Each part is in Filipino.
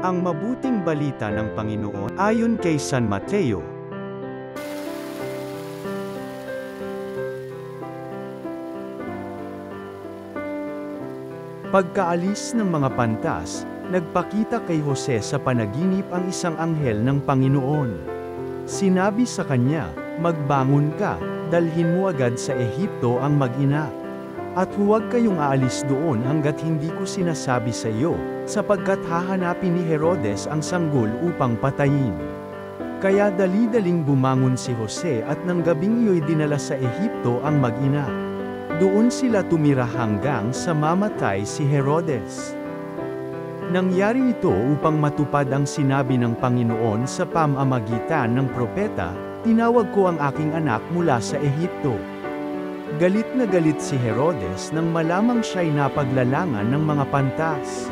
Ang mabuting balita ng Panginoon ayon kay San Mateo. Pagkaalis ng mga pantas, nagpakita kay Jose sa panaginip ang isang anghel ng Panginoon. Sinabi sa kanya, "Magbangon ka, dalhin mo agad sa Ehipto ang mag-ina. At huwag kayong aalis doon hanggat hindi ko sinasabi sa iyo, sapagkat hahanapin ni Herodes ang sanggol upang patayin." Kaya dali-daling bumangon si Jose at nang gabing iyo'y dinala sa Ehipto ang mag-ina. Doon sila tumira hanggang sa mamatay si Herodes. Nangyari ito upang matupad ang sinabi ng Panginoon sa pamamagitan ng propeta, "Tinawag ko ang aking anak mula sa Ehipto." Galit na galit si Herodes nang malamang siya'y napaglalangan ng mga pantas.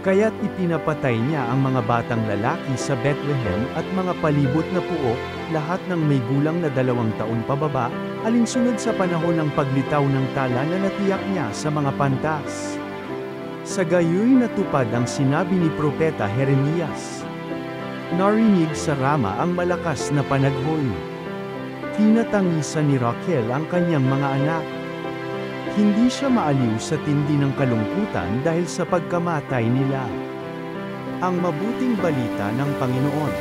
Kaya't ipinapatay niya ang mga batang lalaki sa Bethlehem at mga palibot na puok, lahat ng may gulang na 2 taon pababa, alinsunod sa panahon ng paglitaw ng tala na natiyak niya sa mga pantas. Sa gayoy natupad ang sinabi ni Propeta Jeremias. Narinig sa Rama ang malakas na panaghoy. Tinatangisan ni Raquel ang kanyang mga anak. Hindi siya maaliw sa tindi ng kalungkutan dahil sa pagkamatay nila. Ang mabuting balita ng Panginoon.